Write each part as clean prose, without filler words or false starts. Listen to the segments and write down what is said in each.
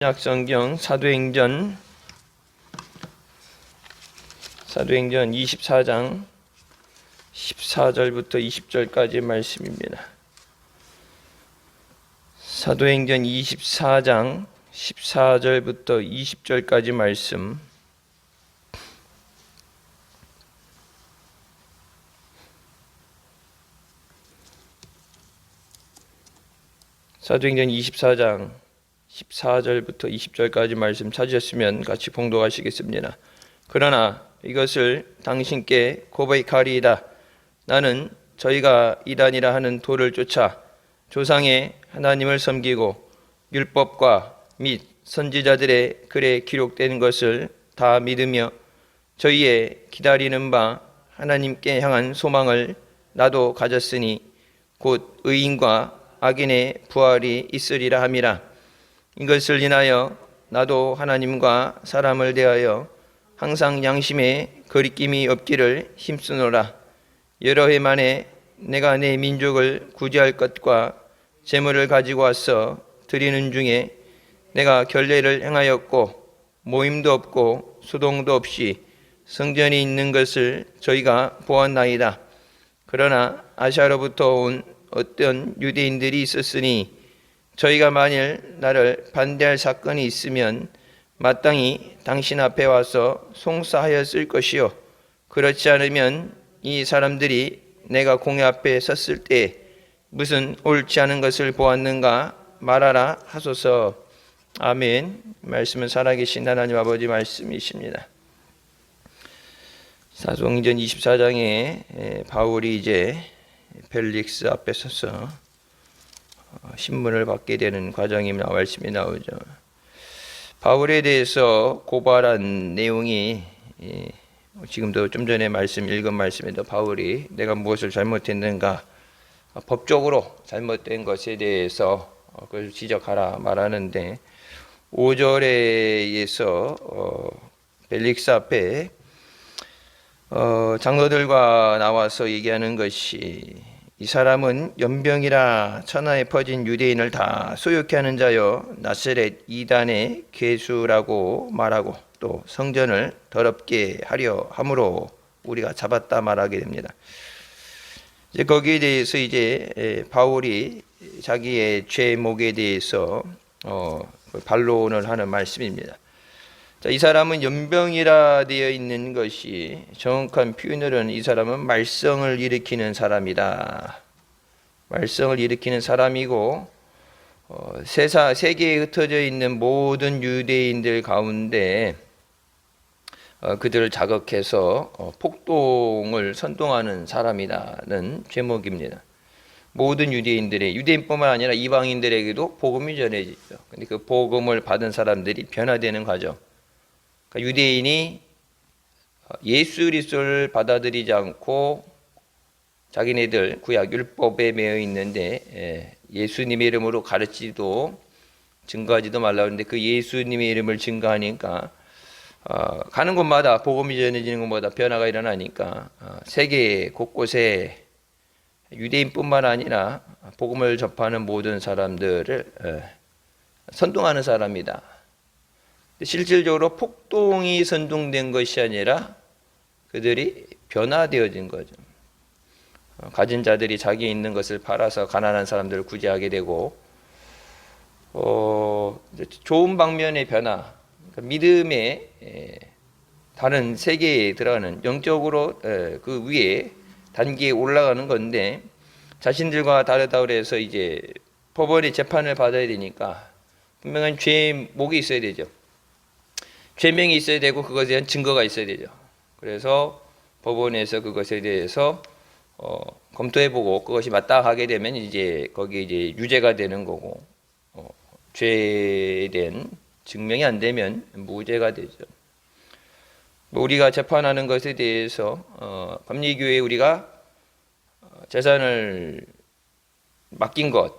신약성경 사도행전 24장 14절부터 20절까지 말씀입니다. 사도행전 24장 14절부터 20절까지 말씀. 사도행전 24장 14절부터 20절까지 말씀 찾으셨으면 같이 봉독하시겠습니다. 그러나 이것을 당신께 고백하리이다. 나는 저희가 이단이라 하는 도를 쫓아 조상의 하나님을 섬기고 율법과 및 선지자들의 글에 기록된 것을 다 믿으며 저희의 기다리는 바 하나님께 향한 소망을 나도 가졌으니 곧 의인과 악인의 부활이 있으리라 함이라. 이것을 인하여 나도 하나님과 사람을 대하여 항상 양심에 거리낌이 없기를 힘쓰노라. 여러 해 만에 내가 내 민족을 구제할 것과 제물을 가지고 와서 드리는 중에 내가 결례를 행하였고 모임도 없고 소동도 없이 성전이 있는 것을 저희가 보았나이다. 그러나 아시아로부터 온 어떤 유대인들이 있었으니 저희가 만일 나를 반대할 사건이 있으면 마땅히 당신 앞에 와서 송사하였을 것이요, 그렇지 않으면 이 사람들이 내가 공회 앞에 섰을 때 무슨 옳지 않은 것을 보았는가 말하라 하소서. 아멘. 말씀은 살아계신 하나님 아버지 말씀이십니다. 사도행전 24장에 바울이 이제 벨릭스 앞에 서서 신문을 받게 되는 과정이 말씀이 나오죠. 바울에 대해서 고발한 내용이 지금도 좀 전에 읽은 말씀에도 바울이 내가 무엇을 잘못했는가, 법적으로 잘못된 것에 대해서 그걸 지적하라 말하는데 5절에서 벨릭스 앞에 장로들과 나와서 얘기하는 것이, 이 사람은 연병이라 천하에 퍼진 유대인을 다 소욕케 하는 자여 나사렛 이단의 괴수라고 말하고 또 성전을 더럽게 하려 함으로 우리가 잡았다 말하게 됩니다. 이제 거기에 대해서 이제 바울이 자기의 죄목에 대해서 반론을 하는 말씀입니다. 자, 이 사람은 연병이라 되어 있는 것이 정확한 표현으로는 이 사람은 말썽을 일으키는 사람이다. 말썽을 일으키는 사람이고 세계에 흩어져 있는 모든 유대인들 가운데 그들을 자극해서 폭동을 선동하는 사람이라는 제목입니다. 모든 유대인뿐만 아니라 이방인들에게도 복음이 전해지죠. 근데 그 복음을 받은 사람들이 변화되는 과정. 그러니까 유대인이 예수 그리스도를 받아들이지 않고 자기네들 구약 율법에 매여 있는데 예수님의 이름으로 가르치지도 증거하지도 말라고 했는데 그 예수님의 이름을 증거하니까 가는 곳마다 복음이 전해지는 곳마다 변화가 일어나니까 세계 곳곳에 유대인뿐만 아니라 복음을 접하는 모든 사람들을 선동하는 사람이다. 실질적으로 폭동이 선동된 것이 아니라 그들이 변화되어진 거죠. 가진 자들이 자기 있는 것을 팔아서 가난한 사람들을 구제하게 되고 좋은 방면의 변화, 그러니까 믿음의 다른 세계에 들어가는 영적으로 그 위에 단계에 올라가는 건데 자신들과 다르다고 해서 이제 법원의 재판을 받아야 되니까 분명한 죄목이 있어야 되죠. 죄명이 있어야 되고 그것에 대한 증거가 있어야 되죠. 그래서 법원에서 그것에 대해서 검토해보고 그것이 마땅하게 되면 이제 거기에 이제 유죄가 되는 거고 죄에 대한 증명이 안 되면 무죄가 되죠. 우리가 재판하는 것에 대해서 감리교회에 우리가 재산을 맡긴 것,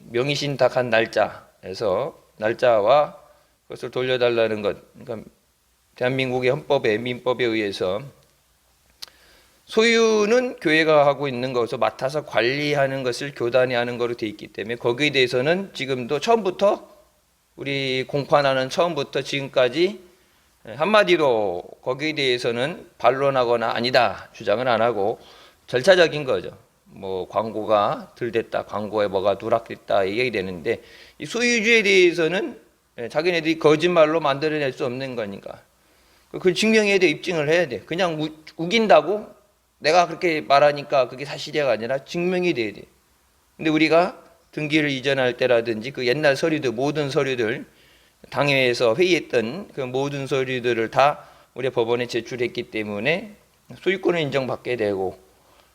명의신탁한 날짜에서 날짜와 그것을 돌려달라는 것, 그러니까 대한민국의 헌법에 민법에 의해서 소유는 교회가 하고 있는 것을 맡아서 관리하는 것을 교단이 하는 것으로 되어 있기 때문에 거기에 대해서는 지금도 처음부터 우리 공판하는 처음부터 지금까지 한마디로 거기에 대해서는 반론하거나 아니다 주장을 안 하고 절차적인 거죠. 뭐 광고가 들댔다, 광고에 뭐가 누락됐다 얘기 되는데 이 소유주에 대해서는 자기네들이 거짓말로 만들어낼 수 없는 거니까 그걸 증명해야 돼, 입증을 해야 돼. 그냥 우긴다고 내가 그렇게 말하니까 그게 사실이가 아니라 증명이 돼야 돼. 근데 우리가 등기를 이전할 때라든지 그 옛날 서류들, 모든 서류들, 당회에서 회의했던 그 모든 서류들을 다 우리 법원에 제출했기 때문에 소유권을 인정받게 되고,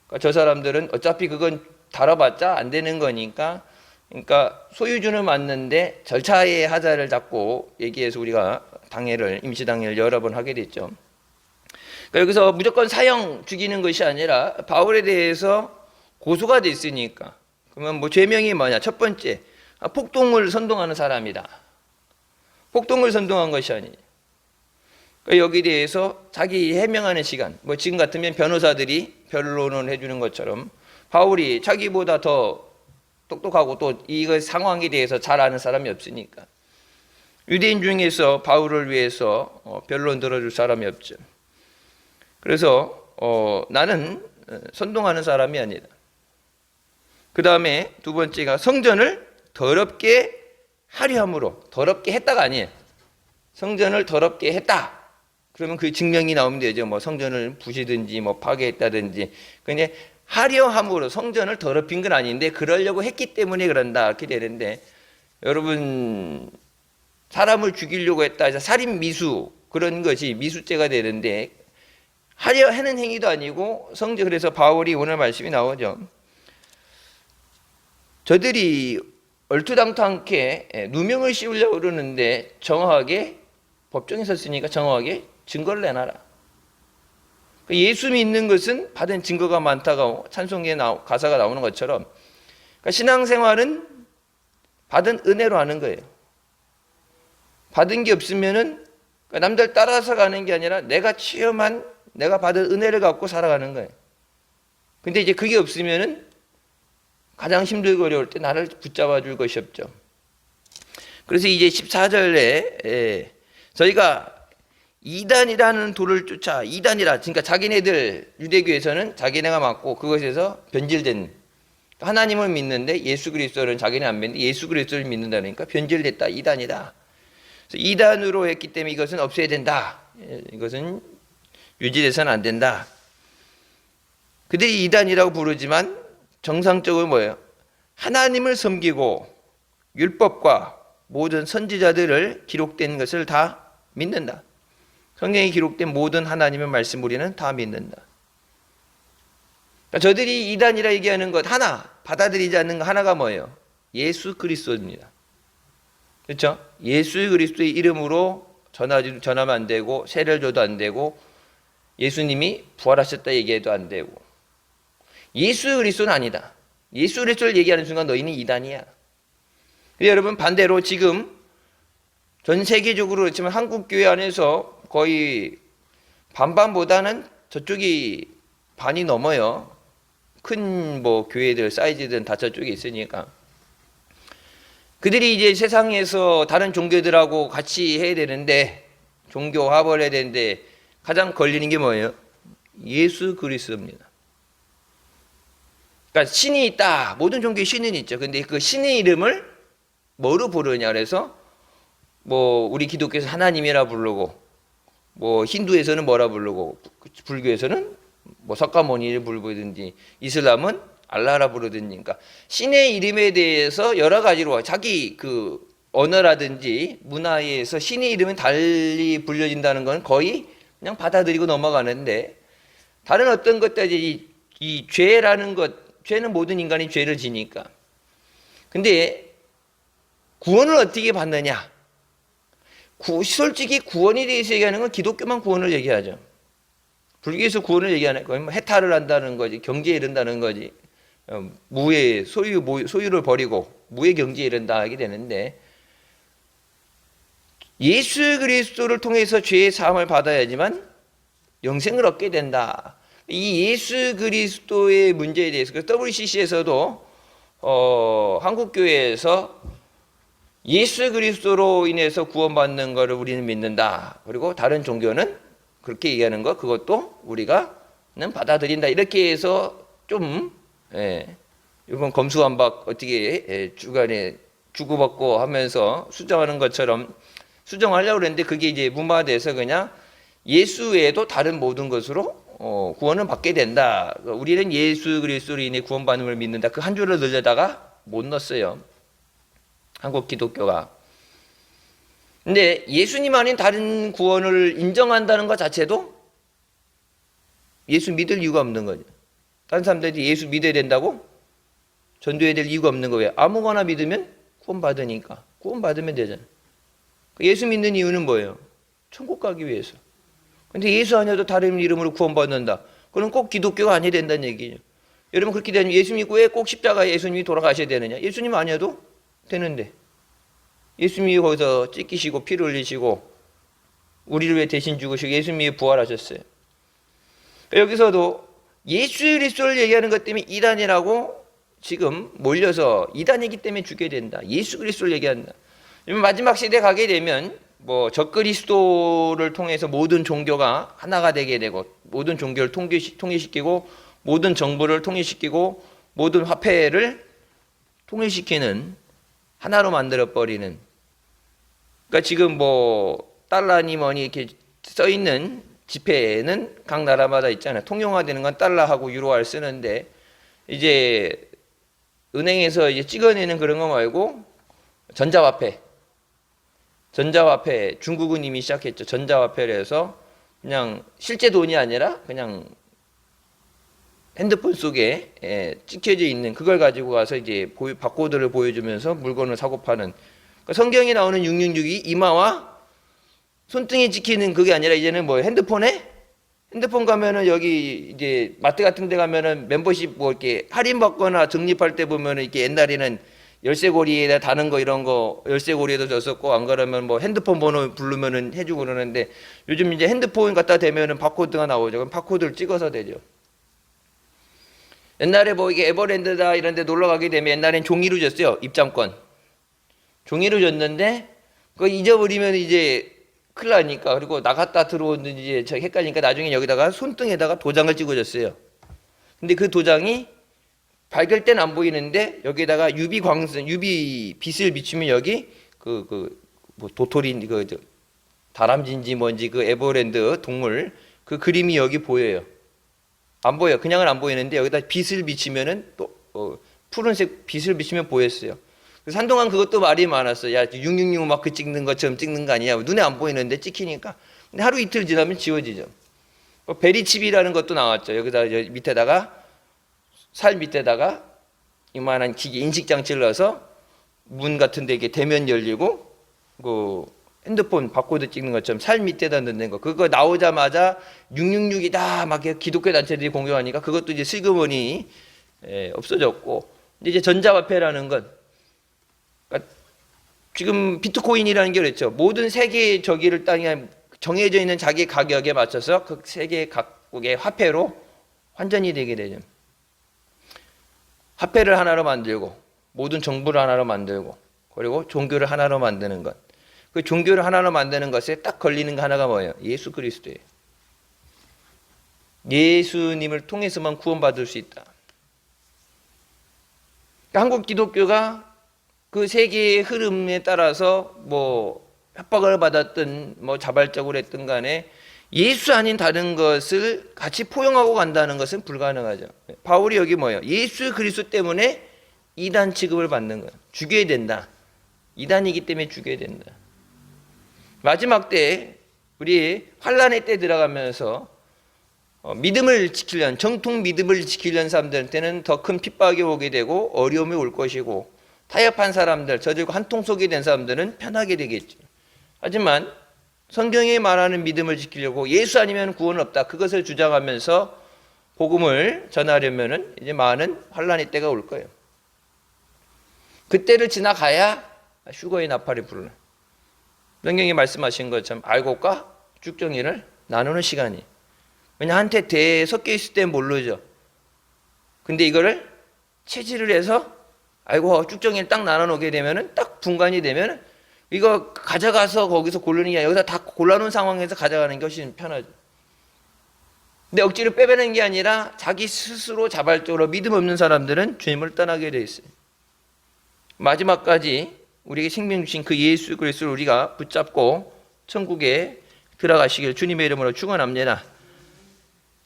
그러니까 저 사람들은 어차피 그건 다뤄봤자 안 되는 거니까, 그러니까 소유주는 맞는데 절차의 하자를 잡고 얘기해서 우리가 당회를, 임시당회를 여러 번 하게 됐죠. 그러니까 여기서 무조건 사형 죽이는 것이 아니라 바울에 대해서 고소가 됐으니까, 그러면 뭐 죄명이 뭐냐? 첫 번째, 폭동을 선동하는 사람이다. 폭동을 선동한 것이 아니냐. 그러니까 여기에 대해서 자기 해명하는 시간, 뭐 지금 같으면 변호사들이 변론을 해주는 것처럼 바울이 자기보다 더 똑똑하고 또 이 상황에 대해서 잘 아는 사람이 없으니까 유대인 중에서 바울을 위해서 변론 들어줄 사람이 없죠. 그래서 나는 선동하는 사람이 아니다. 그 다음에 두 번째가 성전을 더럽게 하려 함으로, 더럽게 했다가 아니에요. 성전을 더럽게 했다. 그러면 그 증명이 나오면 되죠. 뭐 성전을 부시든지 뭐 파괴했다든지. 근데 하려 함으로 성전을 더럽힌 건 아닌데 그러려고 했기 때문에 그런다. 이렇게 되는데, 여러분 사람을 죽이려고 했다. 살인 미수, 그런 것이 미수죄가 되는데 하려 하는 행위도 아니고 성전, 그래서 바울이 오늘 말씀이 나오죠. 저들이 얼토당토않게 누명을 씌우려고 그러는데 정확하게 법정에 섰으니까 정확하게 증거를 내놔라. 예수 믿는 것은 받은 증거가 많다고 찬송의 가사가 나오는 것처럼, 그러니까 신앙생활은 받은 은혜로 하는 거예요. 받은 게 없으면은 남들 따라서 가는 게 아니라 내가 체험한, 내가 받은 은혜를 갖고 살아가는 거예요. 근데 이제 그게 없으면은 가장 힘들고 어려울 때 나를 붙잡아 줄 것이 없죠. 그래서 이제 14절에 저희가 이단이라는 돌을 쫓아, 이단이라, 그러니까 자기네들 유대교에서는 자기네가 맞고 그것에서 변질된, 하나님을 믿는데 예수 그리스도는 자기네 안 믿는데 예수 그리스도를 믿는다니까 변질됐다, 이단이다. 그래서 이단으로 했기 때문에 이것은 없애야 된다. 이것은 유지돼서는 안 된다. 그들이 이단이라고 부르지만 정상적으로 뭐예요? 하나님을 섬기고 율법과 모든 선지자들을 기록된 것을 다 믿는다. 성경에 기록된 모든 하나님의 말씀 우리는 다 믿는다. 그러니까 저들이 이단이라 얘기하는 것 하나, 받아들이지 않는 것 하나가 뭐예요? 예수 그리스도입니다. 그렇죠? 예수 그리스도의 이름으로 전하면 안 되고 세례를 줘도 안 되고 예수님이 부활하셨다 얘기해도 안 되고, 예수 그리스도는 아니다. 예수 그리스도를 얘기하는 순간 너희는 이단이야. 여러분 반대로 지금 전 세계적으로 그렇지만 한국 교회 안에서 거의 반반보다는 저쪽이 반이 넘어요. 큰 뭐 교회들 사이즈든 다 저쪽에 있으니까. 그들이 이제 세상에서 다른 종교들하고 같이 해야 되는데, 종교 화합을 해야 되는데 가장 걸리는 게 뭐예요? 예수 그리스도입니다. 그러니까 신이 있다. 모든 종교에 신은 있죠. 근데 그 신의 이름을 뭐로 부르냐 그래서 뭐 우리 기독교에서 하나님이라 부르고, 뭐 힌두에서는 뭐라 부르고, 불교에서는 뭐 석가모니를 부르든지, 이슬람은 알라라 부르든지, 그러니까 신의 이름에 대해서 여러 가지로 자기 그 언어라든지 문화에서 신의 이름은 달리 불려진다는 건 거의 그냥 받아들이고 넘어가는데, 다른 어떤 것들이 이 죄라는 것, 죄는 모든 인간이 죄를 지니까. 근데 구원을 어떻게 받느냐? 솔직히 구원에 대해서 얘기하는 건 기독교만 구원을 얘기하죠. 불교에서 구원을 얘기하는 건 뭐 해탈을 한다는 거지, 경지에 이른다는 거지, 무의 소유를 버리고 무의 경지에 이른다 하게 되는데, 예수 그리스도를 통해서 죄의 사함을 받아야지만 영생을 얻게 된다. 이 예수 그리스도의 문제에 대해서 WCC에서도 한국교회에서 예수 그리스도로 인해서 구원받는 것을 우리는 믿는다. 그리고 다른 종교는 그렇게 얘기하는 거 그것도 우리가는 받아들인다. 이렇게 해서 좀 이번 검수완박 어떻게 주간에 주고받고 하면서 수정하는 것처럼 수정하려고 그랬는데 그게 이제 무마돼서 그냥 예수 외에도 다른 모든 것으로 구원을 받게 된다. 우리는 예수 그리스도로 인해 구원받음을 믿는다. 그 한 줄을 늘려다가 못 넣었어요. 한국 기독교가. 근데 예수님 아닌 다른 구원을 인정한다는 것 자체도 예수 믿을 이유가 없는 거죠. 다른 사람들이 예수 믿어야 된다고 전도해야 될 이유가 없는 거예요. 아무거나 믿으면 구원받으니까. 구원받으면 되잖아요. 예수 믿는 이유는 뭐예요? 천국 가기 위해서. 근데 예수 아니어도 다른 이름으로 구원받는다. 그럼 꼭 기독교가 아니야 된다는 얘기죠. 여러분 그렇게 되면 예수 믿고 왜 꼭 십자가에 예수님이 돌아가셔야 되느냐? 예수님 아니어도 되는데. 예수님이 거기서 찢기시고 피를 흘리시고 우리를 위해 대신 죽으시고 예수님이 부활하셨어요. 여기서도 예수 그리스도를 얘기하는 것 때문에 이단이라고 지금 몰려서 이단이기 때문에 죽게 된다. 예수 그리스도를 얘기한다. 마지막 시대 가게 되면 뭐 적그리스도를 통해서 모든 종교가 하나가 되게 되고 모든 종교를 통일시키고 모든 정부를 통일시키고 모든 화폐를 통일시키는 하나로 만들어 버리는. 그러니까 지금 뭐 달러니 뭐니 이렇게 써 있는 지폐는 각 나라마다 있잖아요. 통용화되는 건 달러하고 유로화를 쓰는데 이제 은행에서 이제 찍어내는 그런 거 말고 전자화폐 중국은 이미 시작했죠. 전자화폐를 해서 그냥 실제 돈이 아니라 그냥 핸드폰 속에 찍혀져 있는 그걸 가지고 가서 이제 바코드를 보여주면서 물건을 사고 파는. 그러니까 성경에 나오는 666이 이마와 손등에 찍히는 그게 아니라 이제는 뭐 핸드폰 가면은 여기 이제 마트 같은 데 가면은 멤버십 뭐 이렇게 할인받거나 적립할 때 보면은 이렇게 옛날에는 열쇠고리에다 다는 거 이런 거 열쇠고리에도 줬었고 안 그러면 뭐 핸드폰 번호 부르면은 해주고 그러는데 요즘 이제 핸드폰 갖다 대면은 바코드가 나오죠. 그럼 바코드를 찍어서 되죠. 옛날에 뭐 이게 에버랜드다 이런 데 놀러 가게 되면 옛날엔 종이로 줬어요. 입장권. 종이로 줬는데 그거 잊어버리면 이제 큰일 나니까 그리고 나갔다 들어오는지 이제 헷갈리니까 나중에 여기다가 손등에다가 도장을 찍어줬어요. 근데 그 도장이 밝을 땐 안 보이는데 여기다가 UV 빛을 비추면 여기 뭐 도토리 다람쥐인지 뭔지 그 에버랜드 동물 그 그림이 여기 보여요. 안 보여. 그냥은 안 보이는데 여기다 빛을 비치면은 또 푸른색 빛을 비치면 보였어요. 그래서 한동안 그것도 말이 많았어요. 야, 666 마크 찍는 것처럼 찍는 거 아니냐. 눈에 안 보이는데 찍히니까. 근데 하루 이틀 지나면 지워지죠. 베리칩이라는 것도 나왔죠. 여기다 밑에다가 살 밑에다가 이만한 기계 인식장치를 넣어서 문 같은 데 이게 대면 열리고 그 핸드폰 바코드 찍는 것처럼 살 밑에다 넣는 거. 그거 나오자마자 666이다 막 기독교 단체들이 공격하니까 그것도 이제 슬그머니 없어졌고 이제 전자화폐라는 건 그러니까 지금 비트코인이라는 게 그랬죠. 모든 세계의 저기를 땅에 정해져 있는 자기 가격에 맞춰서 그 세계 각국의 화폐로 환전이 되게 되죠. 화폐를 하나로 만들고 모든 정부를 하나로 만들고 그리고 종교를 하나로 만드는 것. 그 종교를 하나로 만드는 것에 딱 걸리는 거 하나가 뭐예요? 예수 그리스도예요. 예수님을 통해서만 구원받을 수 있다. 그러니까 한국 기독교가 그 세계의 흐름에 따라서 뭐 협박을 받았든 뭐 자발적으로 했든 간에 예수 아닌 다른 것을 같이 포용하고 간다는 것은 불가능하죠. 바울이 여기 뭐예요? 예수 그리스도 때문에 이단 취급을 받는 거예요. 죽여야 된다. 이단이기 때문에 죽여야 된다. 마지막 때 우리 환란의 때 들어가면서 믿음을 지키려는 정통 믿음을 지키려는 사람들한테는 더 큰 핍박이 오게 되고 어려움이 올 것이고 타협한 사람들 저들과 한통속이 된 사람들은 편하게 되겠죠. 하지만 성경이 말하는 믿음을 지키려고 예수 아니면 구원은 없다. 그것을 주장하면서 복음을 전하려면은 이제 많은 환란의 때가 올 거예요. 그때를 지나가야 휴거의 나팔이 불러. 성경이 말씀하신 것처럼 알곡과 쭉정이를 나누는 시간이. 왜냐 한테 대 섞여 있을 때 모르죠. 근데 이거를 체질을 해서 아이고 쭉정이를 딱 나눠놓게 되면은 딱 분간이 되면 이거 가져가서 거기서 고르는 게 아니라 여기서 다 골라놓은 상황에서 가져가는 것이 훨씬 편하죠. 근데 억지로 빼내는 게 아니라 자기 스스로 자발적으로 믿음 없는 사람들은 주님을 떠나게 돼 있어요. 마지막까지 우리에게 생명 주신 그 예수 그리스도를 우리가 붙잡고 천국에 들어가시길 주님의 이름으로 축원합니다.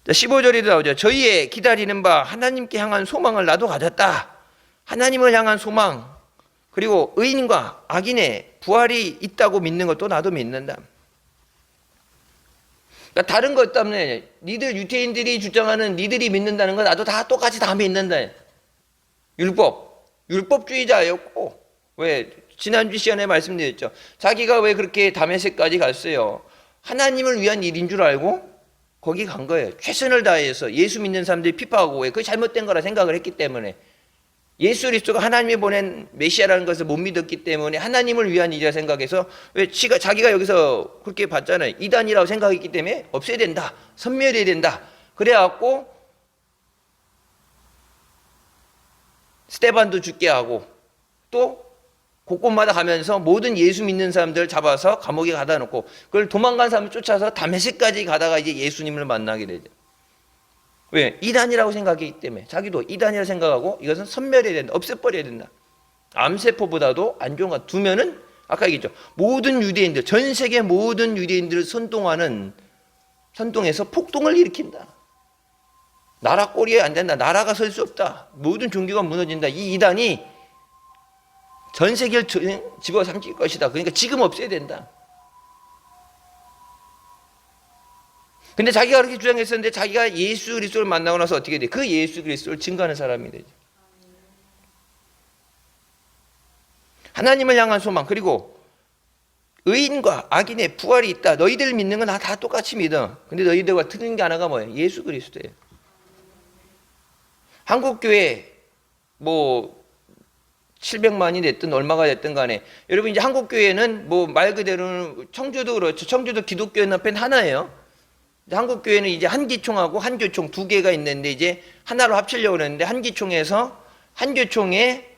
15절에도 나오죠. 저희의 기다리는 바 하나님께 향한 소망을 나도 가졌다. 하나님을 향한 소망, 그리고 의인과 악인의 부활이 있다고 믿는 것도 나도 믿는다. 그러니까 다른 것 때문에 니들 유태인들이 주장하는 니들이 믿는다는 건 나도 다 똑같이 다 믿는다. 율법주의자였고, 왜 지난주 시간에 말씀드렸죠. 자기가 왜 그렇게 다메섹까지 갔어요. 하나님을 위한 일인 줄 알고 거기 간 거예요. 최선을 다해서 예수 믿는 사람들이 피파하고 왜 그게 잘못된 거라 생각을 했기 때문에, 예수 그리스도가 하나님이 보낸 메시아라는 것을 못 믿었기 때문에 하나님을 위한 일이라 생각해서, 왜 자기가 여기서 그렇게 봤잖아요. 이단이라고 생각했기 때문에 없애야 된다, 섬멸해야 된다. 그래갖고 스테반도 죽게 하고 또 곳곳마다 가면서 모든 예수 믿는 사람들을 잡아서 감옥에 가다 놓고, 그걸 도망간 사람을 쫓아서 다메섹까지 가다가 이제 예수님을 만나게 되죠. 왜? 이단이라고 생각했기 때문에. 자기도 이단이라고 생각하고 이것은 선멸해야 된다, 없애버려야 된다. 암세포보다도 안 좋은 것 두면은, 아까 얘기했죠, 모든 유대인들, 전 세계 모든 유대인들을 선동해서 폭동을 일으킨다. 나라 꼬리에 안 된다, 나라가 설 수 없다, 모든 종교가 무너진다. 이 이단이 전 세계를 집어삼킬 것이다. 그러니까 지금 없애야 된다. 근데 자기가 그렇게 주장했었는데, 자기가 예수 그리스도를 만나고 나서 어떻게 돼? 그 예수 그리스도를 증거하는 사람이 되죠. 하나님을 향한 소망, 그리고 의인과 악인의 부활이 있다. 너희들 믿는 건 다 똑같이 믿어. 근데 너희들과 틀린 게 하나가 뭐예요? 예수 그리스도예요. 한국교회 700만이 됐든 얼마가 됐든 간에, 여러분 이제 한국교회는 말 그대로는 청주도 그렇죠. 청주도 기독교연합회는 하나예요. 한국교회는 이제 한기총하고 한교총 두 개가 있는데, 이제 하나로 합치려고 그러는데, 한기총에서 한교총에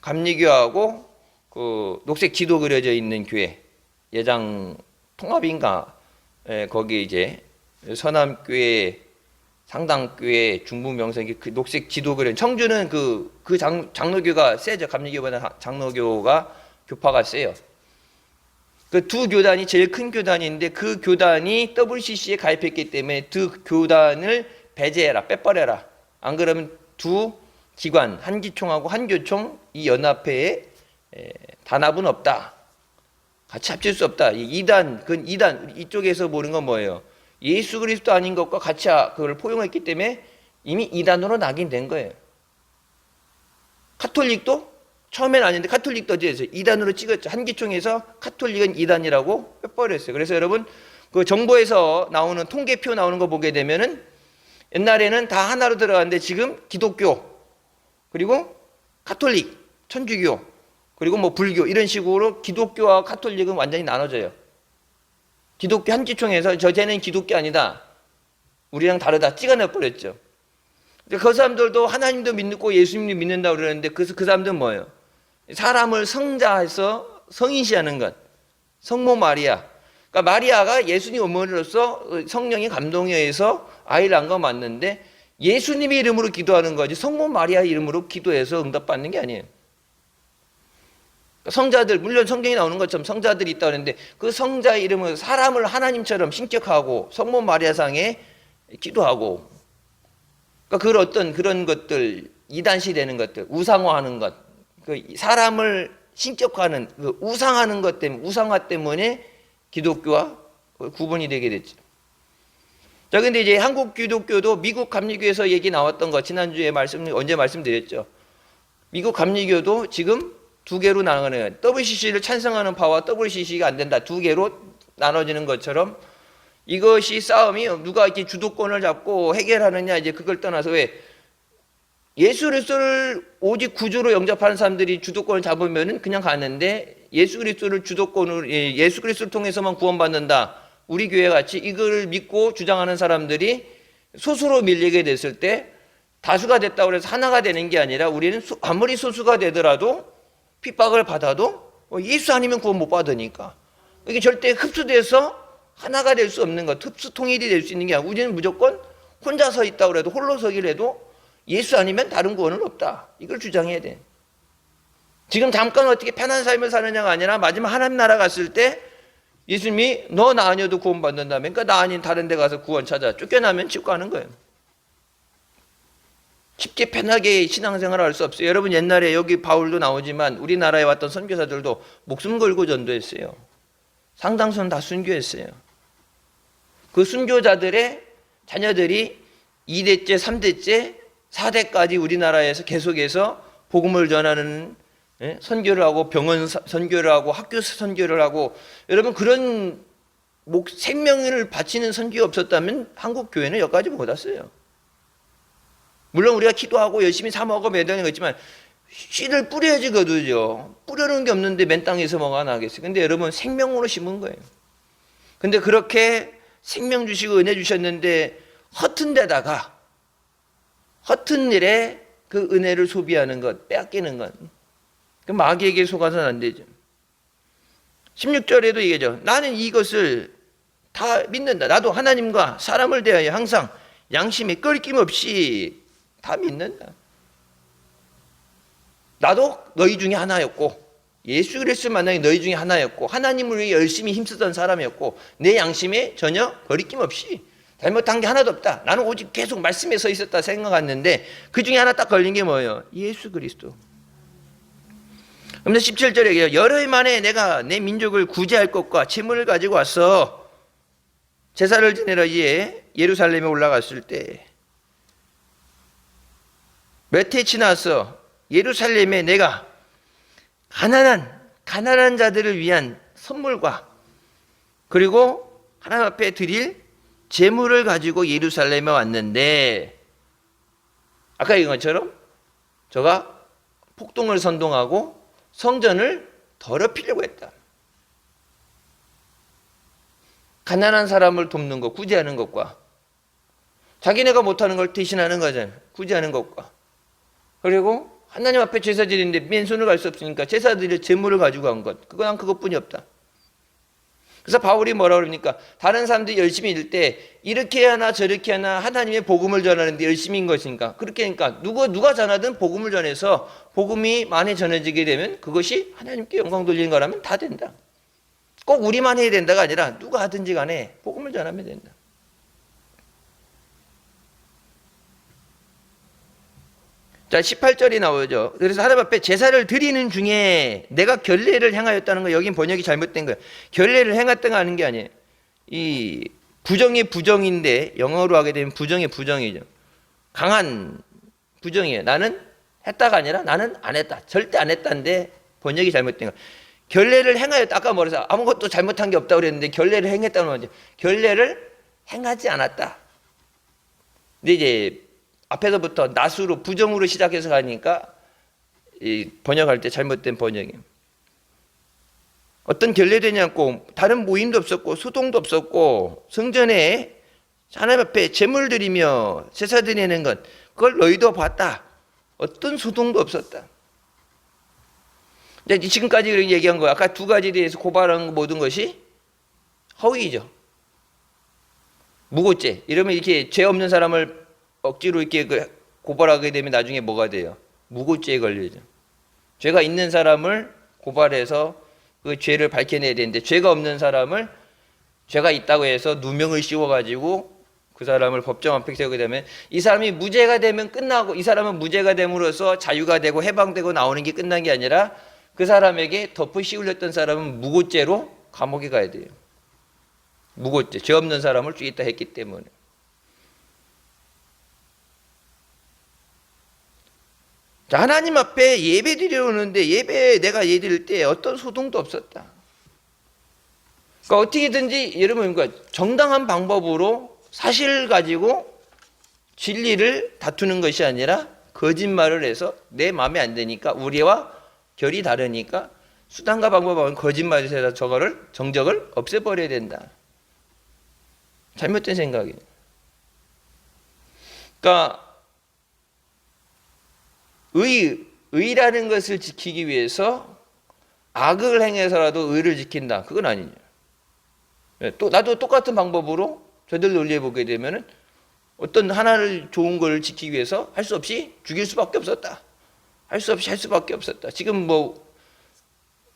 감리교하고 그 녹색 지도 그려져 있는 교회, 예장 통합인가, 거기 이제 서남교회, 상당교회, 중부명성이 그 녹색 지도 그려. 청주는 장로교가 세죠. 감리교보다 장로교가 교파가 세요. 그 두 교단이 제일 큰 교단인데, 그 교단이 WCC에 가입했기 때문에 그 교단을 배제해라, 빼버려라. 안 그러면 두 기관, 한기총하고 한교총 이 연합회에 단합은 없다. 같이 합칠 수 없다. 이단 이쪽에서 보는 건 뭐예요? 예수 그리스도 아닌 것과 같이 그걸 포용했기 때문에 이미 이단으로 낙인된 거예요. 카톨릭도 처음엔 아닌데, 카톨릭도 어디에서 이단으로 찍었죠. 한기총에서 카톨릭은 이단이라고 빼버렸어요. 그래서 여러분 그 정보에서 나오는 통계표 나오는 거 보게 되면은, 옛날에는 다 하나로 들어갔는데 지금 기독교, 그리고 카톨릭, 천주교, 그리고 불교, 이런 식으로 기독교와 카톨릭은 완전히 나눠져요. 기독교 한기총에서 쟤는 기독교 아니다, 우리랑 다르다 찍어내 버렸죠. 그 사람들도 하나님도 믿고 예수님도 믿는다고 그러는데, 그 사람들은 뭐예요? 사람을 성자해서 성인시하는 것, 성모 마리아. 그러니까 마리아가 예수님 어머니로서 성령의 감동에 의해서 아이를 낳은 거 맞는데, 예수님의 이름으로 기도하는 거지 성모 마리아 이름으로 기도해서 응답받는 게 아니에요. 성자들, 물론 성경에 나오는 것처럼 성자들이 있다고 하는데, 그 성자의 이름은 사람을 하나님처럼 신격하고 성모 마리아상에 기도하고, 그러니까 그런 것들, 이단시 되는 것들, 우상화하는 것, 사람을 신격화하는, 우상하는 것 때문에, 우상화 때문에 기독교와 구분이 되게 됐죠. 자, 근데 이제 한국 기독교도 미국 감리교에서 얘기 나왔던 거, 지난주에 언제 말씀드렸죠. 미국 감리교도 지금 두 개로 나눠가는, WCC를 찬성하는 파와 WCC가 안 된다, 두 개로 나눠지는 것처럼, 이것이 싸움이 누가 이렇게 주도권을 잡고 해결하느냐, 이제 그걸 떠나서, 왜 예수 그리스도를 오직 구주로 영접하는 사람들이 주도권을 잡으면은 그냥 가는데, 예수 그리스도를 예수 그리스도를 통해서만 구원받는다, 우리 교회 같이 이걸 믿고 주장하는 사람들이 소수로 밀리게 됐을 때, 다수가 됐다고 해서 하나가 되는 게 아니라 우리는 아무리 소수가 되더라도 핍박을 받아도 예수 아니면 구원 못 받으니까 이게 절대 흡수돼서 하나가 될 수 없는 것, 흡수 통일이 될 수 있는 게 아니라 우리는 무조건 혼자 서 있다고 해도 홀로 서기를 해도 예수 아니면 다른 구원은 없다. 이걸 주장해야 돼. 지금 잠깐 어떻게 편한 삶을 사느냐가 아니라 마지막 하나님 나라 갔을 때 예수님이 너 나 아니어도 구원 받는다면 그러니까 나 아닌 다른 데 가서 구원 찾아. 쫓겨나면 치고 가는 거예요. 쉽게 편하게 신앙생활을 할 수 없어요. 여러분 옛날에 여기 바울도 나오지만 우리나라에 왔던 선교사들도 목숨 걸고 전도했어요. 상당수는 다 순교했어요. 그 순교자들의 자녀들이 2대째, 3대째, 4대까지 우리나라에서 계속해서 복음을 전하는 선교를 하고 병원 선교를 하고 학교 선교를 하고 여러분 그런 생명을 바치는 선교가 없었다면 한국 교회는 여기까지 못 왔어요. 물론 우리가 기도하고 열심히 사 먹어 매다는 거 있지만 씨를 뿌려야지 거두죠. 뿌려놓은 게 없는데 맨 땅에서 뭐가 나겠어요. 근데 여러분 생명으로 심은 거예요. 근데 그렇게 생명 주시고 은혜 주셨는데 허튼 데다가 허튼 일에 그 은혜를 소비하는 것, 빼앗기는 것, 그 마귀에게 속아서는 안 되죠. 16절에도 얘기하죠. 나는 이것을 다 믿는다. 나도 하나님과 사람을 대하여 항상 양심에 끓김 없이 다 믿는다. 나도 너희 중에 하나였고 예수 그리스도 만나기 너희 중에 하나였고 하나님을 위해 열심히 힘쓰던 사람이었고 내 양심에 전혀 거리낌 없이 잘못한 게 하나도 없다. 나는 오직 계속 말씀에 서 있었다 생각했는데 그 중에 하나 딱 걸린 게 뭐예요? 예수 그리스도. 그런데 17절에 얘기해요. 여러 해 만에 내가 내 민족을 구제할 것과 재물을 가지고 왔어. 제사를 지내러 이에 예루살렘에 올라갔을 때 몇 해 지나서 예루살렘에 내가 가난한 자들을 위한 선물과 그리고 하나님 앞에 드릴 재물을 가지고 예루살렘에 왔는데 아까 얘기한 것처럼 저가 폭동을 선동하고 성전을 더럽히려고 했다. 가난한 사람을 돕는 것, 구제하는 것과 자기네가 못하는 걸 대신하는 거잖아요. 구제하는 것과 그리고 하나님 앞에 제사 드리는데 맨손을 갈 수 없으니까 제사 드릴 재물을 가지고 간 것. 그건 그것뿐이 없다. 그래서 바울이 뭐라 그러니까 다른 사람들이 열심히 일 때 이렇게 하나 저렇게 하나 하나님의 복음을 전하는데 열심히인 것이니까 그렇게 하니까 누가 전하든 복음을 전해서 복음이 많이 전해지게 되면 그것이 하나님께 영광 돌리는 거라면 다 된다. 꼭 우리만 해야 된다가 아니라 누가 하든지 간에 복음을 전하면 된다. 자 18절이 나오죠. 그래서 하나님 앞에 제사를 드리는 중에 내가 결례를 행하였다는 거 여긴 번역이 잘못된 거예요. 결례를 행했다가 하는 게 아니에요. 이 부정의 부정인데 영어로 하게 되면 부정의 부정이죠. 강한 부정이에요. 나는 했다가 아니라 나는 안 했다. 절대 안 했다인데 번역이 잘못된 거예요. 결례를 행하였다. 아까 뭐래서 아무것도 잘못한 게 없다고 그랬는데 결례를 행했다는 거죠. 결례를 행하지 않았다. 근데 이제 앞에서부터 나수로 부정으로 시작해서 가니까 이 번역할 때 잘못된 번역이에요. 어떤 결례되지 않고 다른 모임도 없었고 소동도 없었고 성전에 하나님 앞에 제물 드리며 제사 드리는 것 그걸 너희도 봤다. 어떤 소동도 없었다. 지금까지 얘기한 거 아까 두 가지에 대해서 고발한 모든 것이 허위죠. 무고죄. 이러면 이렇게 죄 없는 사람을 억지로 이렇게 고발하게 되면 나중에 뭐가 돼요? 무고죄에 걸리죠. 죄가 있는 사람을 고발해서 그 죄를 밝혀내야 되는데 죄가 없는 사람을 죄가 있다고 해서 누명을 씌워가지고 그 사람을 법정 앞에 세우게 되면 이 사람이 무죄가 되면 끝나고 이 사람은 무죄가 됨으로써 자유가 되고 해방되고 나오는 게 끝난 게 아니라 그 사람에게 덮어 씌울렸던 사람은 무고죄로 감옥에 가야 돼요. 무고죄. 죄 없는 사람을 죽였다 했기 때문에. 자, 하나님 앞에 예배 드리러 오는데 예배에 내가 예배 드릴 때 어떤 소동도 없었다. 그러니까 어떻게든지 여러분 그러니까 정당한 방법으로 사실을 가지고 진리를 다투는 것이 아니라 거짓말을 해서 내 마음에 안 되니까 우리와 결이 다르니까 수단과 방법은 거짓말을 해서 저거를 정적을 없애버려야 된다. 잘못된 생각이에요. 그러니까 의라는 것을 지키기 위해서 악을 행해서라도 의를 지킨다. 그건 아니냐. 또 나도 똑같은 방법으로 저들 논리해 보게 되면은 어떤 하나를 좋은 걸 지키기 위해서 할 수 없이 죽일 수밖에 없었다. 할 수 없이 할 수밖에 없었다. 지금 뭐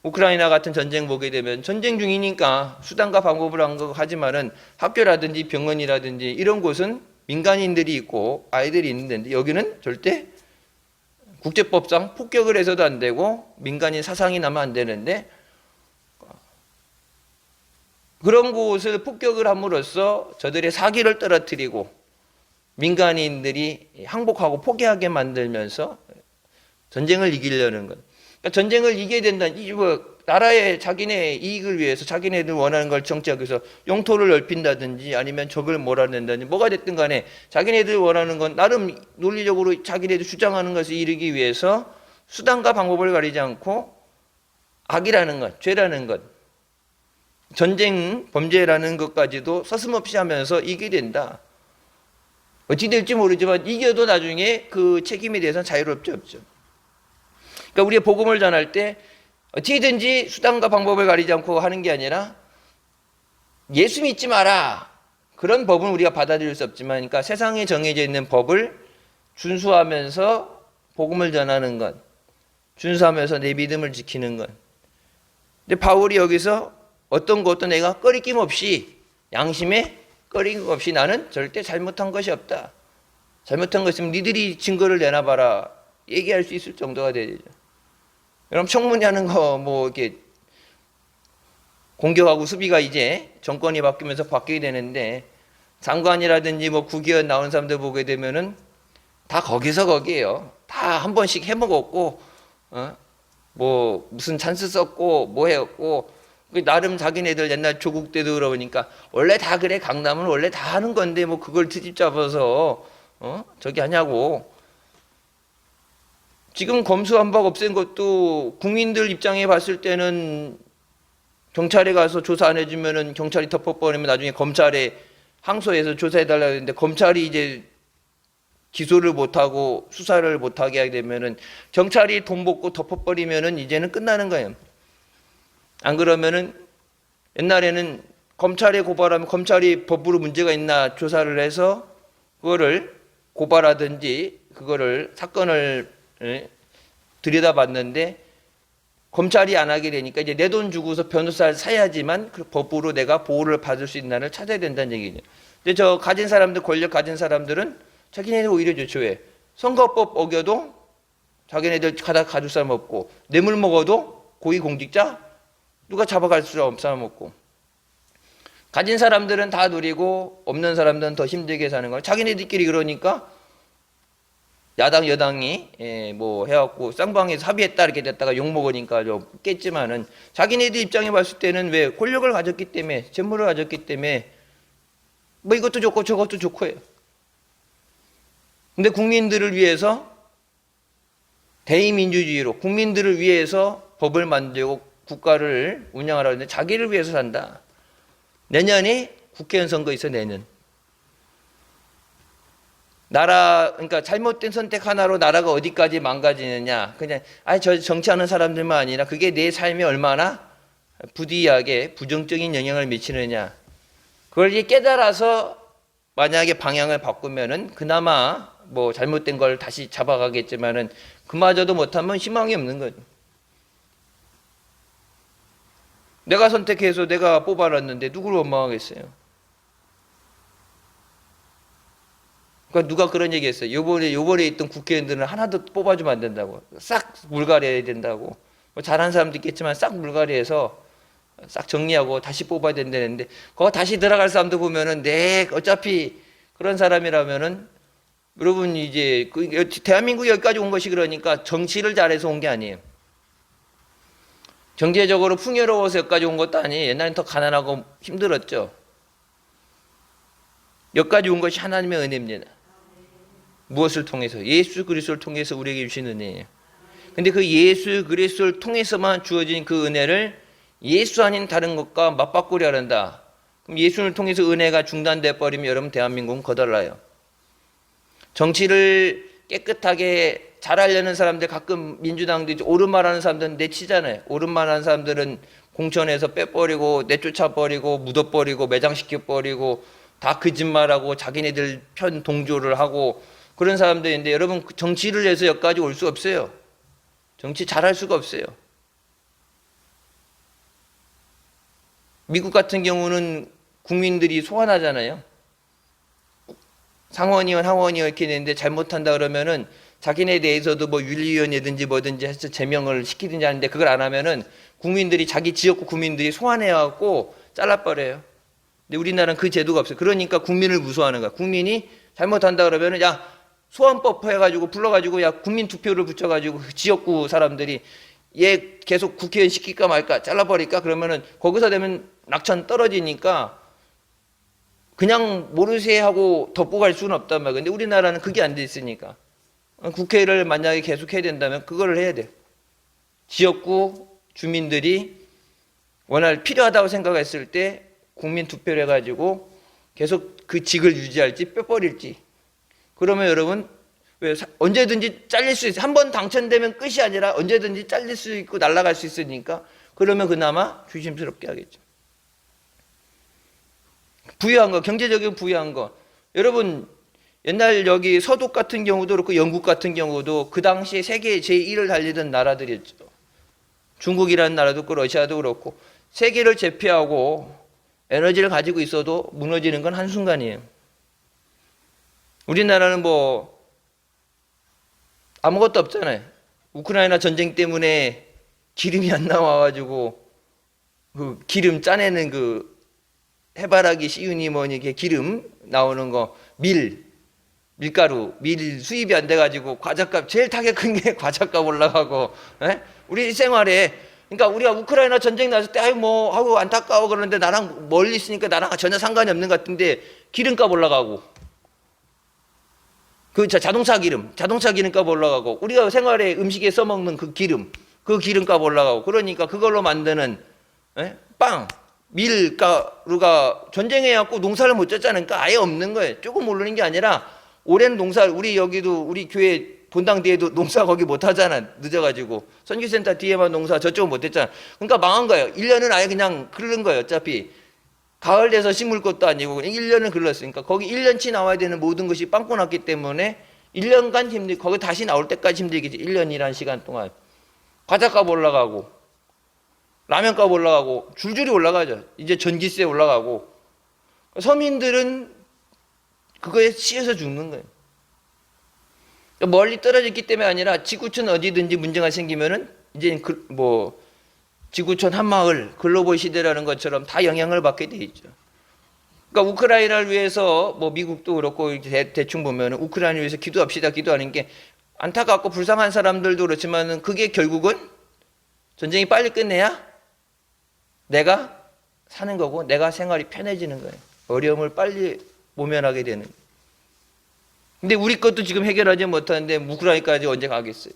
우크라이나 같은 전쟁 보게 되면 전쟁 중이니까 수단과 방법을 한 거 하지만은 학교라든지 병원이라든지 이런 곳은 민간인들이 있고 아이들이 있는데 여기는 절대 국제법상 폭격을 해서도 안 되고 민간인 사상이 나면 안 되는데 그런 곳을 폭격을 함으로써 저들의 사기를 떨어뜨리고 민간인들이 항복하고 포기하게 만들면서 전쟁을 이기려는 것. 그러니까 전쟁을 이겨야 된다는 나라의 자기네 이익을 위해서 자기네들 원하는 걸 정치하기 위해서 영토를 넓힌다든지 아니면 적을 몰아낸다든지 뭐가 됐든 간에 자기네들 원하는 건 나름 논리적으로 자기네들 주장하는 것을 이루기 위해서 수단과 방법을 가리지 않고 악이라는 것, 죄라는 것, 전쟁 범죄라는 것까지도 서슴없이 하면서 이기게 된다. 어찌 될지 모르지만 이겨도 나중에 그 책임에 대해서는 자유롭지 없죠. 그러니까 우리가 복음을 전할 때 어찌든지 수단과 방법을 가리지 않고 하는 게 아니라 예수 믿지 마라. 그런 법은 우리가 받아들일 수 없지만 그러니까 세상에 정해져 있는 법을 준수하면서 복음을 전하는 것, 준수하면서 내 믿음을 지키는 것. 근데 바울이 여기서 어떤 것도 내가 꺼리낌 없이 양심에 꺼리낌 없이 나는 절대 잘못한 것이 없다. 잘못한 것이면 니들이 증거를 내놔봐라. 얘기할 수 있을 정도가 되죠. 그럼 청문회하는 거 뭐 이렇게 공격하고 수비가 이제 정권이 바뀌면서 바뀌게 되는데 장관이라든지 뭐 국회의원 나온 사람들 보게 되면은 다 거기서 거기에요. 다 한 번씩 해먹었고 뭐 무슨 찬스 썼고 뭐 해왔고 나름 자기네들 옛날 조국 때도 그러니까 원래 다 그래 강남은 원래 다 하는 건데 뭐 그걸 트집 잡아서 저기 하냐고. 지금 검수완박 없앤 것도 국민들 입장에 봤을 때는 경찰에 가서 조사 안 해주면은 경찰이 덮어버리면 나중에 검찰에 항소해서 조사해달라고 했는데 검찰이 이제 기소를 못하고 수사를 못하게 하게 되면은 경찰이 돈 받고 덮어버리면은 이제는 끝나는 거예요. 안 그러면은 옛날에는 검찰에 고발하면 검찰이 법으로 문제가 있나 조사를 해서 그거를 고발하든지 그거를 사건을 들여다봤는데 검찰이 안 하게 되니까 이제 내 돈 주고서 변호사를 사야지만 그 법으로 내가 보호를 받을 수 있는 날을 찾아야 된다는 얘기죠. 근데 저 가진 사람들 권력 가진 사람들은 자기네들 오히려 좋죠. 왜? 선거법 어겨도 자기네들 가줄 사람 없고 뇌물 먹어도 고위공직자 누가 잡아갈 사람 없고 가진 사람들은 다 누리고 없는 사람들은 더 힘들게 사는 거예요. 자기네들끼리 그러니까 야당 여당이 뭐 해갖고 쌍방에서 합의했다 이렇게 됐다가 욕 먹으니까 좀 깼지만은 자기네들 입장에 봤을 때는 왜 권력을 가졌기 때문에 재물을 가졌기 때문에 뭐 이것도 좋고 저것도 좋고 해요. 근데 국민들을 위해서 대의민주주의로 국민들을 위해서 법을 만들고 국가를 운영하라고 했는데 자기를 위해서 산다. 내년에 국회의원 선거 있어. 내년 나라 그러니까 잘못된 선택 하나로 나라가 어디까지 망가지느냐. 그냥 저 정치하는 사람들만 아니라 그게 내 삶에 얼마나 부디하게 부정적인 영향을 미치느냐. 그걸 이제 깨달아서 만약에 방향을 바꾸면은 그나마 뭐 잘못된 걸 다시 잡아가겠지만은 그마저도 못하면 희망이 없는 거죠. 내가 선택해서 내가 뽑아놨는데 누구를 원망하겠어요? 그러니까 누가 그런 얘기했어요. 요번에 있던 국회의원들은 하나도 뽑아주면 안 된다고. 싹 물갈이해야 된다고. 뭐 잘하는 사람도 있겠지만 싹 물갈이해서 싹 정리하고 다시 뽑아야 된다는데 그거 다시 들어갈 사람도 보면은 어차피 그런 사람이라면은 여러분 이제 대한민국이 여기까지 온 것이 그러니까 정치를 잘해서 온 게 아니에요. 경제적으로 풍요로워서 여기까지 온 것도 아니에요. 옛날엔 더 가난하고 힘들었죠. 여기까지 온 것이 하나님의 은혜입니다. 무엇을 통해서? 예수 그리스도를 통해서 우리에게 주신 은혜예요. 근데 그 예수 그리스도를 통해서만 주어진 그 은혜를 예수 아닌 다른 것과 맞바꾸려 한다. 그럼 예수를 통해서 은혜가 중단돼 버리면 여러분 대한민국은 거덜나요. 정치를 깨끗하게 잘하려는 사람들 가끔 민주당도 옳은 말하는 사람들은 내치잖아요. 옳은 말하는 사람들은 공천에서 빼버리고 내쫓아버리고 묻어버리고 매장시켜버리고 다 거짓말하고 자기네들 편 동조를 하고 그런 사람들인데 여러분 정치를 해서 여기까지 올 수 없어요. 정치 잘할 수가 없어요. 미국 같은 경우는 국민들이 소환하잖아요. 상원의원, 하원의원 이렇게 되는데 잘못한다 그러면은 자기네 대해서도 뭐 윤리위원회든지 뭐든지 해서 제명을 시키든지 하는데 그걸 안 하면은 국민들이 자기 지역구 국민들이 소환해갖고 잘라버려요. 근데 우리나라는 그 제도가 없어요. 그러니까 국민을 무서워하는 거야. 국민이 잘못한다 그러면은 야 소환법 해가지고 불러가지고 야 국민 투표를 붙여가지고 그 지역구 사람들이 얘 계속 국회의원 시킬까 말까 잘라버릴까 그러면은 거기서 되면 낙천 떨어지니까 그냥 모르세 하고 덮고 갈 수는 없단 말이에요. 근데 우리나라는 그게 안 돼 있으니까 국회를 만약에 계속 해야 된다면 그거를 해야 돼요. 지역구 주민들이 원할 필요하다고 생각했을 때 국민 투표를 해가지고 계속 그 직을 유지할지 빼버릴지. 그러면 여러분 왜 언제든지 잘릴 수 있어요. 한 번 당선되면 끝이 아니라 언제든지 잘릴 수 있고 날아갈 수 있으니까 그러면 그나마 조심스럽게 하겠죠. 부유한 거, 경제적인 부유한 거. 여러분 옛날 여기 서독 같은 경우도 그렇고 영국 같은 경우도 그 당시에 세계 제1을 달리던 나라들이었죠. 중국이라는 나라도 그렇고 러시아도 그렇고 세계를 제패하고 에너지를 가지고 있어도 무너지는 건 한순간이에요. 우리나라는 뭐 아무것도 없잖아요. 우크라이나 전쟁 때문에 기름이 안 나와가지고 그 기름 짜내는 그 해바라기 씨유니 뭐니 이게 기름 나오는 거 밀가루 밀 수입이 안 돼가지고 과자값 제일 타격 큰 게 과자값 올라가고 에? 우리 생활에 그러니까 우리가 우크라이나 전쟁 났을 때 아유 뭐 하고 안타까워 그러는데 나랑 멀리 있으니까 나랑 전혀 상관이 없는 것 같은데 기름값 올라가고 그 자동차 기름값 올라가고 우리가 생활에 음식에 써먹는 그 기름값 올라가고 그러니까 그걸로 만드는 빵 밀가루가 전쟁해갖고 농사를 못 졌잖아요. 그러니까 아예 없는 거예요. 조금 오르는 게 아니라 올해는 농사 우리 여기도 우리 교회 본당 뒤에도 농사 거기 못 하잖아. 늦어가지고 선교센터 뒤에만 농사 저쪽은 못 했잖아. 그러니까 망한 거예요. 1년은 아예 그냥 그른 거예요. 어차피 가을 돼서 심을 것도 아니고 1년을 글렀으니까 거기 1년치 나와야 되는 모든 것이 빵꾸 났기 때문에 1년간 힘들고 거기 다시 나올 때까지 힘들겠지. 1년이라는 시간 동안 과자값 올라가고 라면값 올라가고 줄줄이 올라가죠. 이제 전기세 올라가고 서민들은 그거에 치여서 죽는 거예요. 멀리 떨어졌기 때문에 아니라 지구촌 어디든지 문제가 생기면은 이제 뭐 지구촌 한마을 글로벌 시대라는 것처럼 다 영향을 받게 돼 있죠. 그러니까 우크라이나를 위해서 뭐 미국도 그렇고 대충 보면은 우크라이나를 위해서 기도합시다 기도하는 게 안타깝고 불쌍한 사람들도 그렇지만은 그게 결국은 전쟁이 빨리 끝내야 내가 사는 거고 내가 생활이 편해지는 거예요. 어려움을 빨리 모면하게 되는. 근데 우리 것도 지금 해결하지 못하는데 우크라이나까지 언제 가겠어요?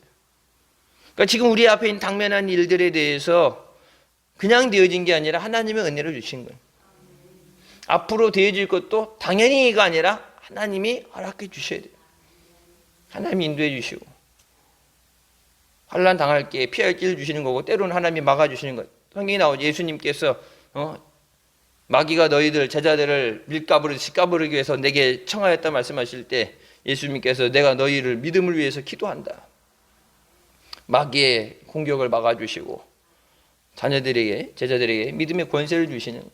그러니까 지금 우리 앞에 있는 당면한 일들에 대해서 그냥 되어진 게 아니라 하나님의 은혜를 주신 거예요. 앞으로 되어질 것도 당연히가 아니라 하나님이 허락해 주셔야 돼요. 하나님이 인도해 주시고 환난 당할 게 피할 길을 주시는 거고 때로는 하나님이 막아주시는 거예요. 성경에 나오죠. 예수님께서 마귀가 너희들 제자들을 밀가부르기 위해서 내게 청하였다 말씀하실 때 예수님께서 내가 너희를 믿음을 위해서 기도한다. 마귀의 공격을 막아주시고 제자들에게 믿음의 권세를 주시는 거예요.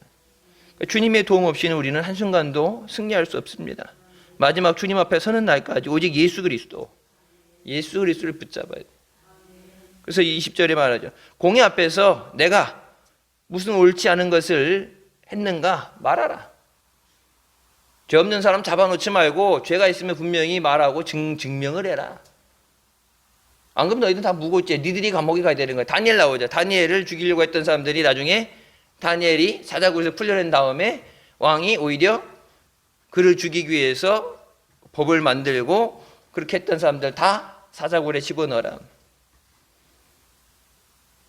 그러니까 주님의 도움 없이는 우리는 한순간도 승리할 수 없습니다. 마지막 주님 앞에 서는 날까지 오직 예수 그리스도를 붙잡아야 돼요. 그래서 20절에 말하죠. 공의 앞에서 내가 무슨 옳지 않은 것을 했는가 말하라. 죄 없는 사람 잡아놓지 말고 죄가 있으면 분명히 말하고 증명을 해라. 안 그러면 너희들 다 무고죄 니들이 감옥에 가야 되는 거야. 다니엘 나오죠. 다니엘을 죽이려고 했던 사람들이 나중에 다니엘이 사자굴에서 풀려낸 다음에 왕이 오히려 그를 죽이기 위해서 법을 만들고 그렇게 했던 사람들 다 사자굴에 집어넣어라.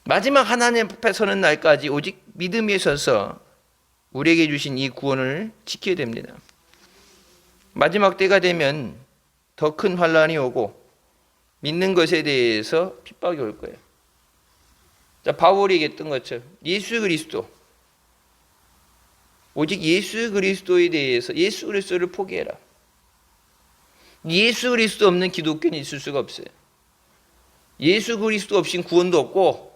마지막 하나님 앞에 서는 날까지 오직 믿음에 서서 우리에게 주신 이 구원을 지켜야 됩니다. 마지막 때가 되면 더 큰 환란이 오고 믿는 것에 대해서 핍박이 올 거예요. 자, 바울이 얘기했던 것처럼 예수 그리스도, 오직 예수 그리스도에 대해서 예수 그리스도를 포기해라. 예수 그리스도 없는 기독교는 있을 수가 없어요. 예수 그리스도 없인 구원도 없고,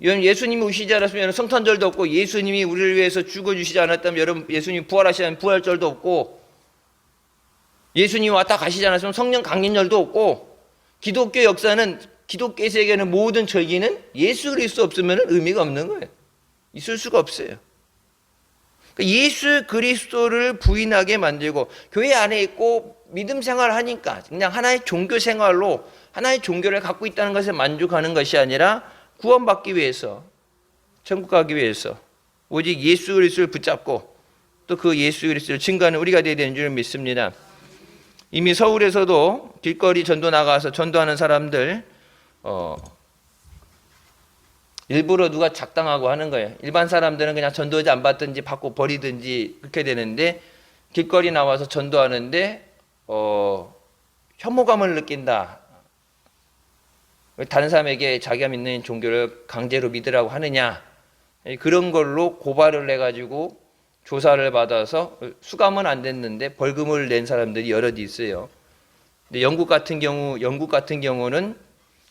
예수님이 오시지 않았으면 성탄절도 없고, 예수님이 우리를 위해서 죽어주시지 않았다면 여러분 예수님이 부활하시지 부활절도 없고, 예수님이 왔다 가시지 않았으면 성령 강림절도 없고, 기독교 역사는, 기독교 세계는 모든 절기는 예수 그리스도 없으면 의미가 없는 거예요. 있을 수가 없어요. 예수 그리스도를 부인하게 만들고, 교회 안에 있고 믿음 생활을 하니까 그냥 하나의 종교 생활로 하나의 종교를 갖고 있다는 것에 만족하는 것이 아니라 구원받기 위해서, 천국 가기 위해서 오직 예수 그리스도를 붙잡고 또 그 예수 그리스도를 증거하는 우리가 되어야 되는 줄 믿습니다. 이미 서울에서도 길거리 전도 나가서 전도하는 사람들 일부러 누가 작당하고 하는 거예요. 일반 사람들은 그냥 전도지 안 받든지 받고 버리든지 그렇게 되는데, 길거리 나와서 전도하는데 혐오감을 느낀다. 다른 사람에게 자기가 믿는 종교를 강제로 믿으라고 하느냐, 그런 걸로 고발을 해가지고 조사를 받아서 수감은 안 됐는데 벌금을 낸 사람들이 여럿 있어요. 근데 영국 같은 경우는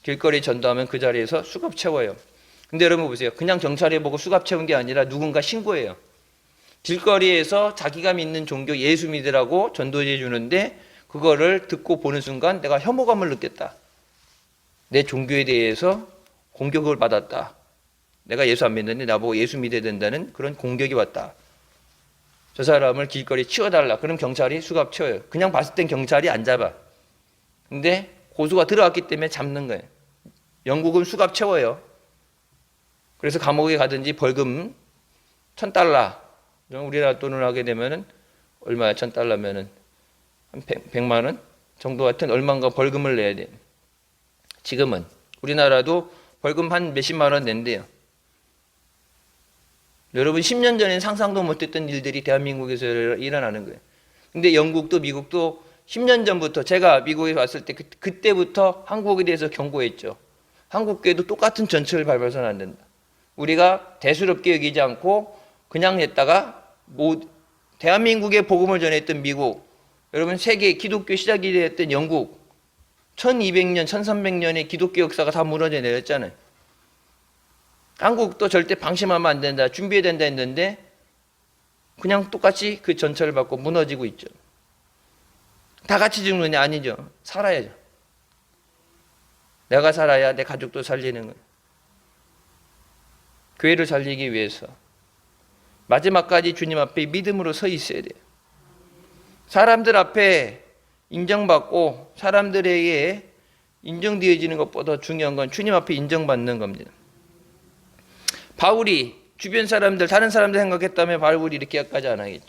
길거리 전도하면 그 자리에서 수갑 채워요. 근데 여러분 보세요. 그냥 경찰에 보고 수갑 채운 게 아니라 누군가 신고해요. 길거리에서 자기가 믿는 종교 예수 믿으라고 전도해 주는데 그거를 듣고 보는 순간 내가 혐오감을 느꼈다. 내 종교에 대해서 공격을 받았다. 내가 예수 안 믿는데 나보고 예수 믿어야 된다는 그런 공격이 왔다. 저 사람을 길거리에 치워달라. 그럼 경찰이 수갑 채워요. 그냥 봤을 땐 경찰이 안 잡아. 근데 고소가 들어왔기 때문에 잡는 거예요. 영국은 수갑 채워요. 그래서 감옥에 가든지 벌금 $1,000. 우리나라 돈을 하게 되면은 얼마야? $1,000면은 한 100만 원 정도 같은 얼마인가 벌금을 내야 돼요. 지금은 우리나라도 벌금 한 몇십만 원 낸대요. 여러분 10년 전엔 상상도 못했던 일들이 대한민국에서 일어나는 거예요. 근데 영국도 미국도 10년 전부터, 제가 미국에 왔을 때 그때부터 한국에 대해서 경고했죠. 한국 교회도 똑같은 전철을 밟아서는 안 된다. 우리가 대수롭게 여기지 않고 그냥 했다가 대한민국에 복음을 전했던 미국, 여러분 세계 기독교 시작이 되었던 영국, 1200년, 1300년의 기독교 역사가 다 무너져 내렸잖아요. 한국도 절대 방심하면 안 된다, 준비해야 된다 했는데 그냥 똑같이 그 전철을 받고 무너지고 있죠. 다 같이 죽느냐? 아니죠. 살아야죠. 내가 살아야 내 가족도 살리는 거예요. 교회를 살리기 위해서 마지막까지 주님 앞에 믿음으로 서 있어야 돼요. 사람들 앞에 인정받고 사람들에게 인정되어지는 것보다 중요한 건 주님 앞에 인정받는 겁니다. 바울이 주변 사람들, 다른 사람들 생각했다면 바울이 이렇게까지 안 하겠죠.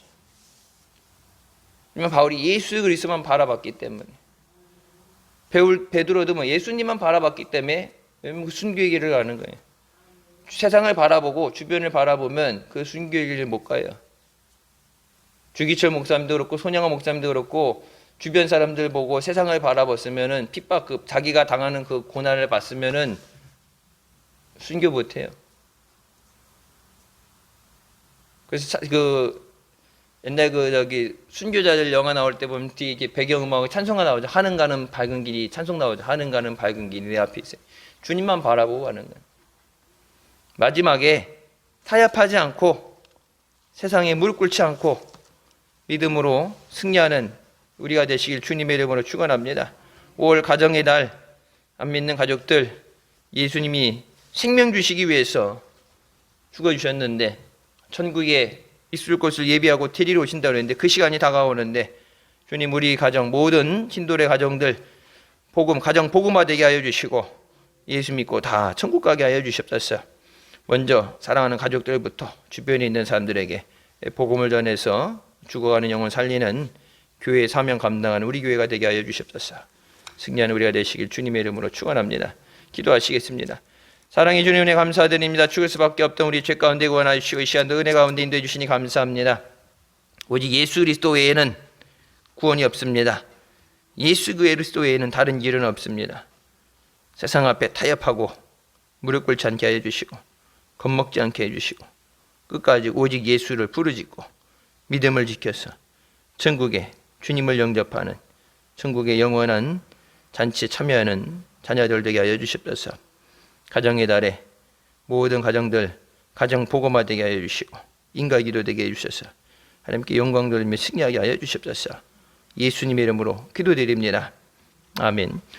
왜냐면 바울이 예수 그리스도만 바라봤기 때문에. 베드로도 뭐 예수님만 바라봤기 때문에 순교의 길을 가는 거예요. 세상을 바라보고 주변을 바라보면 그 순교의 길을 못 가요. 주기철 목사님도 그렇고 손양호 목사님도 그렇고 주변 사람들 보고 세상을 바라봤으면은 핍박, 자기가 당하는 그 고난을 봤으면은 순교 못 해요. 그래서 옛날 순교자들 영화 나올 때 보면 뒤에 이렇게 배경음악에 찬송가 나오죠. 하늘 가는 밝은 길이 찬송 나오죠. 하늘 가는 밝은 길이 내 앞에 있어요. 주님만 바라보고 가는 거예요. 마지막에 타협하지 않고 세상에 무릎 꿇지 않고 믿음으로 승리하는 우리가 되시길 주님의 이름으로 축원합니다. 5월 가정의 달 안 믿는 가족들, 예수님이 생명 주시기 위해서 죽어주셨는데 천국에 있을 곳을 예비하고 데리러 오신다고 했는데 그 시간이 다가오는데 주님 우리 가정 모든 신도의 가정들 가정 복음화되게 하여 주시고 예수 믿고 다 천국 가게 하여 주시옵소서. 먼저 사랑하는 가족들부터 주변에 있는 사람들에게 복음을 전해서 죽어가는 영혼 살리는 교회의 사명 감당하는 우리 교회가 되게 하여 주시옵소서. 승리하는 우리가 되시길 주님의 이름으로 축원합니다. 기도하시겠습니다. 사랑의 주님 은혜 감사드립니다. 죽을 수밖에 없던 우리 죄 가운데 구원하여 주시고 이 시간도 은혜 가운데 인도해 주시니 감사합니다. 오직 예수 그리스도 외에는 구원이 없습니다. 예수 그리스도에는 다른 길은 없습니다. 세상 앞에 타협하고 무릎 꿇지 않게 하여 주시고 겁먹지 않게 해주시고 끝까지 오직 예수를 부르짖고 믿음을 지켜서 천국에 주님을 영접하는 천국의 영원한 잔치에 참여하는 자녀들 되게 하여 주시옵소서. 가정의 달에 모든 가정들 가정 복음화되게 하여 주시고 인가기도 되게 해 주셔서 하나님께 영광 돌리며 승리하게 하여 주시옵소서. 예수님의 이름으로 기도드립니다. 아멘.